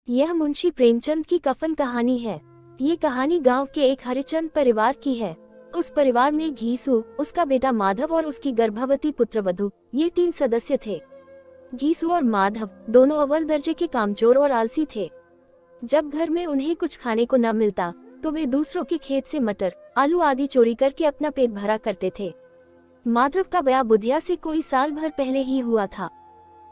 यह मुंशी प्रेमचंद की कफन कहानी है। ये कहानी गांव के एक हरिचंद परिवार की है। उस परिवार में घीसू, उसका बेटा माधव और उसकी गर्भवती पुत्रवधू, ये 3 सदस्य थे। घीसू और माधव दोनों अव्वल दर्जे के कामचोर और आलसी थे। जब घर में उन्हें कुछ खाने को न मिलता तो वे दूसरों के खेत से मटर, आलू आदि चोरी करके अपना पेट भरा करते थे। माधव का ब्याह बुधिया से कोई साल भर पहले ही हुआ था।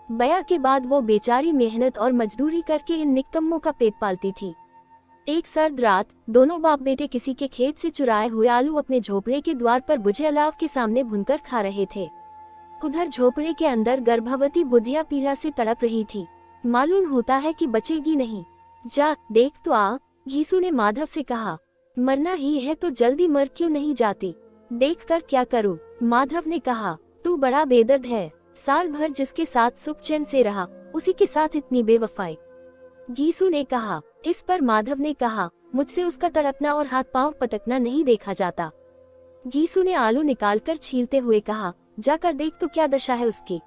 ब्याह के बाद वो बेचारी मेहनत और मजदूरी करके इन निकम्मों का पेट पालती थी। एक सर्द रात दोनों बाप बेटे किसी के खेत से चुराए हुए आलू अपने झोपड़े के द्वार पर बुझे अलाव के सामने भूनकर खा रहे थे। उधर झोपड़े के अंदर गर्भवती बुधिया पीड़ा से तड़प रही थी। मालूम होता है कि बचेगी नहीं। जा देख तो आ, घीसू ने माधव से कहा। मरना ही है तो जल्दी मर क्यों नहीं जाती? देख कर क्या करूं? माधव ने कहा। तू बड़ा बेदर्द है। साल भर जिसके साथ सुख चैन से रहा, उसी के साथ इतनी बेवफाई। घीसू ने कहा। इस पर माधव ने कहा, मुझसे उसका तड़पना और हाथ पांव पटकना नहीं देखा जाता। घीसू ने आलू निकालकर छीलते हुए कहा, जाकर देख तो क्या दशा है उसकी।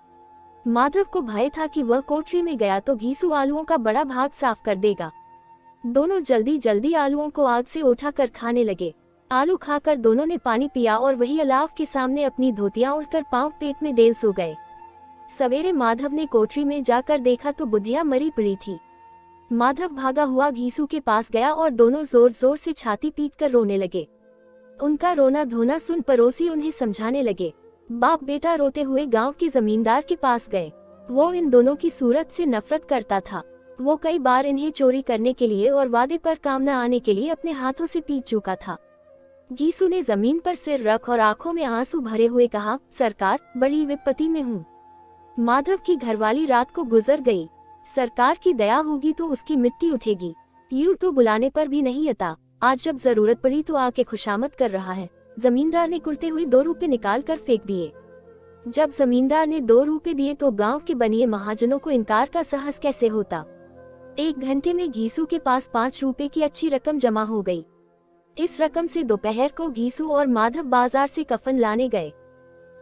माधव को भय था कि वह कोठरी में गया तो घीसू आलूओं का बड़ा भाग साफ कर देगा। दोनों जल्दी जल्दी आलूओं को आग से उठाकर खाने लगे। आलू खाकर दोनों ने पानी पिया और वही अलाव के सामने अपनी धोतियां उड़कर पांव पेट में देल सो गए। सवेरे माधव ने कोठरी में जाकर देखा तो बुधिया मरी पड़ी थी। माधव भागा हुआ घीसू के पास गया और दोनों जोर जोर से छाती पीटकर रोने लगे। उनका रोना धोना सुन पड़ोसी उन्हें समझाने लगे। बाप बेटा रोते हुए गांव के जमींदार के पास गए। वो इन दोनों की सूरत से नफरत करता था। वो कई बार इन्हें चोरी करने के लिए और वादे पर काम न आने के लिए अपने हाथों से पीट चुका था। घीसू ने जमीन पर सिर रख और आंखों में आंसू भरे हुए कहा, सरकार, बड़ी विपत्ति में हूँ। माधव की घरवाली रात को गुजर गई। सरकार की दया होगी तो उसकी मिट्टी उठेगी। यूं तो बुलाने पर भी नहीं आता। आज जब जरूरत पड़ी तो आके खुशामद कर रहा है। जमींदार ने कुर्ते हुए 2 रुपए निकाल कर फेंक दिए। जब जमींदार ने 2 रुपए दिए तो गांव के बनिए महाजनों को इनकार का साहस कैसे होता। 1 घंटे में घीसू के पास 5 रुपए की अच्छी रकम जमा हो गई। इस रकम से दोपहर को घीसू और माधव बाजार से कफन लाने गए।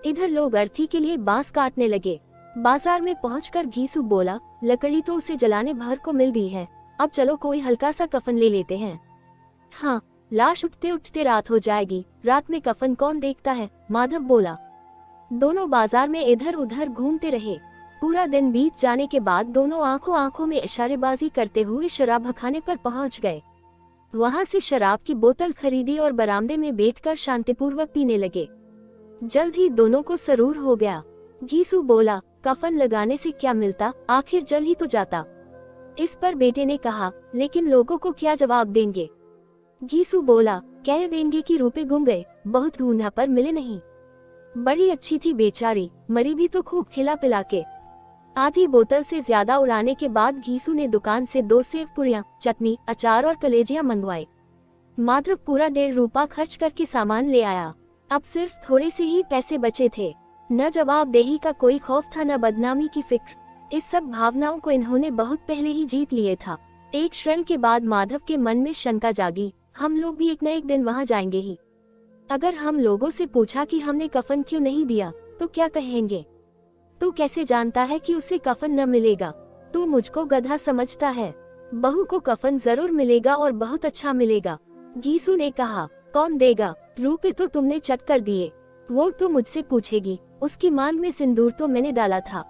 इधर लोग अर्थी के लिए बांस काटने लगे। बाजार में पहुंचकर घीसू बोला, लकड़ी तो उसे जलाने भर को मिल गई है, अब चलो कोई हल्का सा कफन ले लेते हैं। हाँ, लाश उठते उठते रात हो जाएगी, रात में कफन कौन देखता है, माधव बोला। दोनों बाजार में इधर उधर घूमते रहे। पूरा दिन बीत जाने के बाद दोनों आंखों आंखों में इशारेबाजी करते हुए शराब खाने पर पहुंच गए। वहां से शराब की बोतल खरीदी और बरामदे में बैठकर शांतिपूर्वक पीने लगे। जल्द ही दोनों को सरूर हो गया। घीसू बोला, कफन लगाने से क्या मिलता, आखिर जल ही तो जाता। इस पर बेटे ने कहा, लेकिन लोगों को क्या जवाब देंगे। घीसू बोला, कह देंगे कि रुपए गुम गए, बहुत ढूंढा पर मिले नहीं। बड़ी अच्छी थी बेचारी, मरी भी तो खूब खिला पिला के। आधी बोतल से ज्यादा उड़ाने के बाद घीसू ने दुकान से 2 सेव पुरियां, चटनी, अचार और कलेजियां मंगवाए। माधव पूरा 1.5 रुपया खर्च करके सामान ले आया। अब सिर्फ थोड़े से ही पैसे बचे थे। न जवाबदेही का कोई खौफ था, न बदनामी की फिक्र। इस सब भावनाओं को इन्होंने बहुत पहले ही जीत लिए था। एक क्षण के बाद माधव के मन में शंका जागी, हम लोग भी एक न एक दिन वहां जाएंगे ही। अगर हम लोगों से पूछा कि हमने कफन क्यों नहीं दिया तो क्या कहेंगे? तू कैसे जानता है कि उसे कफन न मिलेगा? तू मुझको गधा समझता है। बहू को कफन जरूर मिलेगा और बहुत अच्छा मिलेगा। घीसू ने कहा, कौन देगा? रुपए तो तुमने चट कर दिए। वो तो मुझसे पूछेगी, उसकी मांग में सिंदूर तो मैंने डाला था।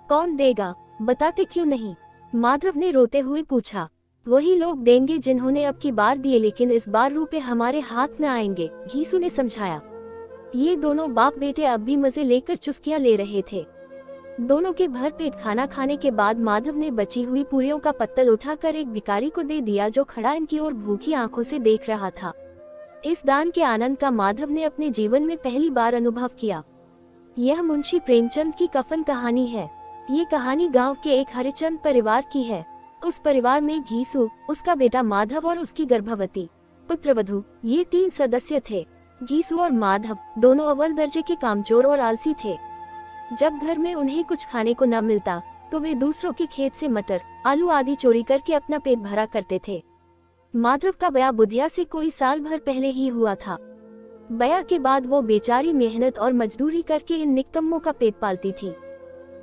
कौन देगा? बताते क्यों नहीं? माधव ने रोते हुए पूछा। वही लोग देंगे जिन्होंने अब की बार दिए, लेकिन इस बार रुपए हमारे हाथ न आएंगे, घीसू ने समझाया। ये दोनों बाप बेटे अब भी मजे लेकर चुस्कियां ले रहे थे। दोनों के भर पेट खाना खाने के बाद माधव ने बची हुई पूरियों का पत्तल उठाकर एक भिखारी को दे दिया जो खड़ा इनकी ओर भूखी आंखों से देख रहा था। इस दान के आनंद का माधव ने अपने जीवन में पहली बार अनुभव किया। यह मुंशी प्रेमचंद की कफन कहानी है। ये कहानी गांव के एक हरिचंद परिवार की है। उस परिवार में घीसू, उसका बेटा माधव और उसकी गर्भवती पुत्रवधू, ये 3 सदस्य थे। घीसू और माधव दोनों अव्वल दर्जे के कामचोर और आलसी थे। जब घर में उन्हें कुछ खाने को न मिलता तो वे दूसरों के खेत से मटर, आलू आदि चोरी करके अपना पेट भरा करते थे। माधव का ब्याह बुधिया से कोई साल भर पहले ही हुआ था। ब्याह के बाद वो बेचारी मेहनत और मजदूरी करके इन निकम्मों का पेट पालती थी।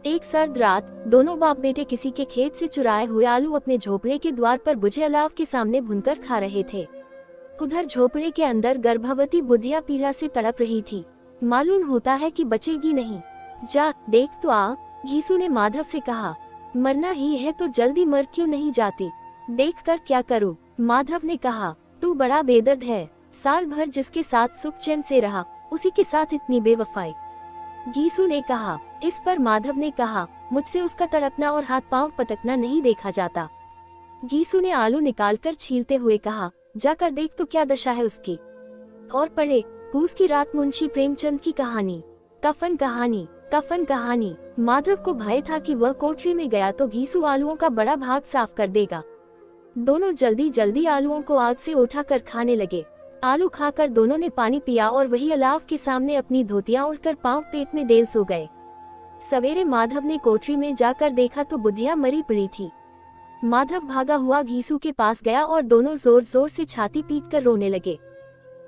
एक सर्द रात दोनों बाप बेटे किसी के खेत से चुराए हुए आलू अपने झोपड़े के द्वार पर बुझे अलाव के सामने भूनकर खा रहे थे। उधर झोपड़े के अंदर गर्भवती बुधिया पीड़ा से तड़प रही थी। मालूम होता है कि बचेगी नहीं। जा देख तो आ, घीसू ने माधव से कहा। मरना ही है तो जल्दी मर क्यों नहीं जाती? देख कर क्या करूं? माधव ने कहा। तू बड़ा बेदर्द है, साल भर जिसके साथ सुख चैन से रहा उसी के साथ इतनी बेवफाई, घीसू ने कहा। इस पर माधव ने कहा, मुझसे उसका तड़पना और हाथ पांव पटकना नहीं देखा जाता। घीसू ने आलू निकालकर छीलते हुए कहा, जाकर देख तो क्या दशा है उसकी। और पढ़े पूस की रात मुंशी प्रेमचंद की कहानी। कफन कहानी, कफन कहानी। माधव को भय था कि वह कोठरी में गया तो घीसू आलूओं का बड़ा भाग साफ कर देगा। दोनों जल्दी जल्दी आलूओं को आग से उठाकर खाने लगे। आलू खाकर दोनों ने पानी पिया और वही अलाव के सामने अपनी धोतियां ओढ़कर पांव पेट में देल सो गए। सवेरे माधव ने कोठरी में जाकर देखा तो बुधिया मरी पड़ी थी। माधव भागा हुआ घीसू के पास गया और दोनों जोर जोर से छाती पीटकर रोने लगे।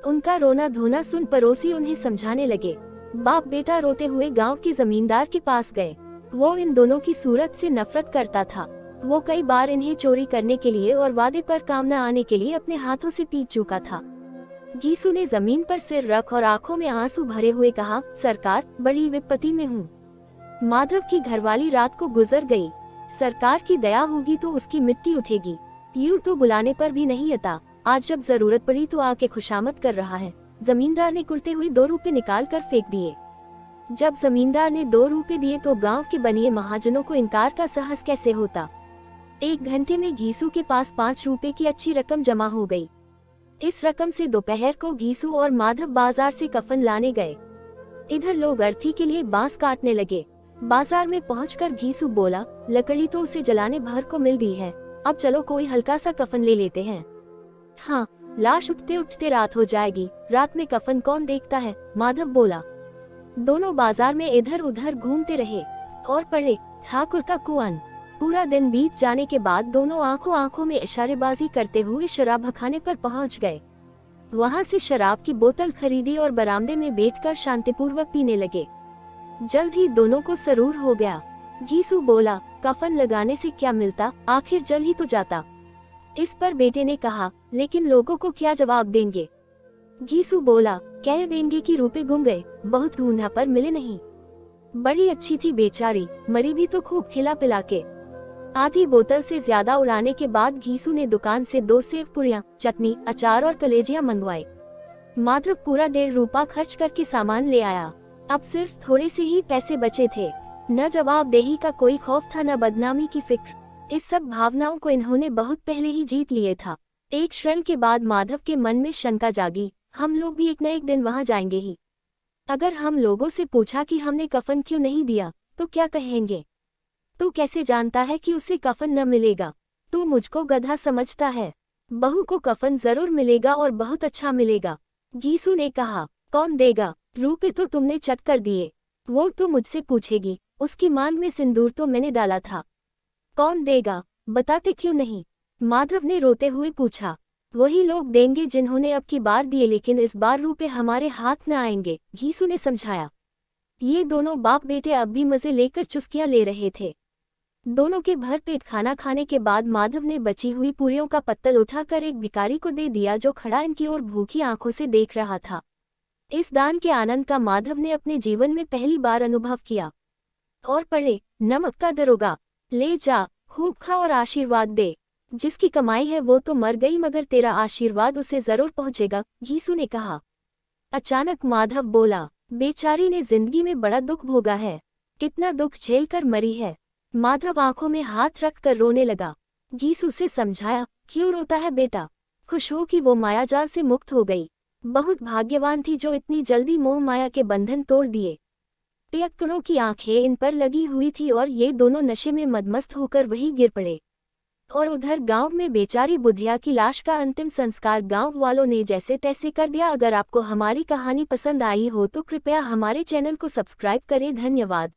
उनका रोना धोना सुन पड़ोसी उन्हें समझाने लगे। बाप बेटा रोते हुए गांव के जमींदार के पास गए। वो इन दोनों की सूरत से नफरत करता था। वो कई बार इन्हें चोरी करने के लिए और वादे पर काम न आने के लिए अपने हाथों से पीट चुका था। घीसू ने जमीन पर सिर रख और आंखों में आंसू भरे हुए कहा, सरकार बड़ी विपत्ति में हूँ। माधव की घरवाली रात को गुजर गई। सरकार की दया होगी तो उसकी मिट्टी उठेगी। यूं तो बुलाने पर भी नहीं आता, आज जब जरूरत पड़ी तो आके खुशामद कर रहा है। जमींदार ने कुर्ते हुए 2 रुपए निकाल कर फेंक दिए। जब जमींदार ने 2 रुपए दिए तो गांव के बनिए महाजनों को इनकार का साहस कैसे होता। 1 घंटे में घीसू के पास 5 रुपए की अच्छी रकम जमा हो गई। इस रकम से दोपहर को घीसू और माधव बाजार से कफन लाने गए। इधर लोग अर्थी के लिए बांस काटने लगे। बाजार में पहुंचकर घीसू बोला, लकड़ी तो उसे जलाने भर को मिल गई है, अब चलो कोई हल्का सा कफन ले लेते हैं। हाँ, लाश उठते उठते रात हो जाएगी, रात में कफन कौन देखता है, माधव बोला। दोनों बाजार में इधर उधर घूमते रहे और पढ़े ठाकुर का कुआन। पूरा दिन बीत जाने के बाद दोनों आंखों आंखों में इशारेबाजी करते हुए शराब खाने पर पहुंच गए। वहां से शराब की बोतल खरीदी और बरामदे में बैठकर शांतिपूर्वक पीने लगे। जल्द ही दोनों को सरूर हो गया। घीसू बोला, कफन लगाने से क्या मिलता, आखिर जल ही तो जाता। इस पर बेटे ने कहा, लेकिन लोगों को क्या जवाब देंगे। घीसू बोला, कह देंगे कि रुपए गुम गए, बहुत ढूंढा पर मिले नहीं। बड़ी अच्छी थी बेचारी, मरी भी तो खूब खिला पिला के। आधी बोतल से ज्यादा उड़ाने के बाद घीसू ने दुकान से 2 सेव पुरियां, चटनी, अचार और कलेजियां मंगवाई। माधव पूरा 1.5 रुपया खर्च करके सामान ले आया। अब सिर्फ थोड़े से ही पैसे बचे थे। न जवाबदेही का कोई खौफ था, न बदनामी की फिक्र। इस सब भावनाओं को इन्होंने बहुत पहले ही जीत लिए था। एक क्षण के बाद माधव के मन में शंका जागी, हम लोग भी एक न एक दिन वहां जाएंगे ही। अगर हम लोगों से पूछा कि हमने कफन क्यों नहीं दिया तो क्या कहेंगे। तू कैसे जानता है कि उसे कफन न मिलेगा? तू मुझको गधा समझता है। बहू को कफन जरूर मिलेगा और बहुत अच्छा मिलेगा। घीसू ने कहा, कौन देगा? रुपए तो तुमने चट कर दिए। वो तो मुझसे पूछेगी, उसकी मांग में सिंदूर तो मैंने डाला था। कौन देगा, बताते क्यों नहीं? माधव ने रोते हुए पूछा। वही लोग देंगे जिन्होंने अब की बार दिए, लेकिन इस बार रुपए हमारे हाथ न आएंगे, घीसू ने समझाया। ये दोनों बाप बेटे अब भी मजे लेकर चुस्कियां ले रहे थे। दोनों के भरपेट खाना खाने के बाद माधव ने बची हुई पूरियों का पत्तल उठाकर एक भिखारी को दे दिया जो खड़ा इनकी ओर भूखी आंखों से देख रहा था। इस दान के आनंद का माधव ने अपने जीवन में पहली बार अनुभव किया। और पढ़े, नमक का दरोगा, ले जा, खूब खा और आशीर्वाद दे। जिसकी कमाई है वो तो मर गई, मगर तेरा आशीर्वाद उसे जरूर पहुंचेगा, घीसू ने कहा। अचानक माधव बोला, बेचारी ने जिंदगी में बड़ा दुख भोगा है, कितना दुख झेल कर मरी है। माधव आंखों में हाथ रख कर रोने लगा। घीसू से समझाया, क्यों रोता है बेटा? खुश हो कि वो मायाजाल से मुक्त हो गई। बहुत भाग्यवान थी जो इतनी जल्दी मोह माया के बंधन तोड़ दिए। पियक्कड़ों की आंखें इन पर लगी हुई थी और ये दोनों नशे में मदमस्त होकर वहीं गिर पड़े। और उधर गांव में बेचारी बुधिया की लाश का अंतिम संस्कार गांव वालों ने जैसे तैसे कर दिया। अगर आपको हमारी कहानी पसंद आई हो तो कृपया हमारे चैनल को सब्सक्राइब करें। धन्यवाद।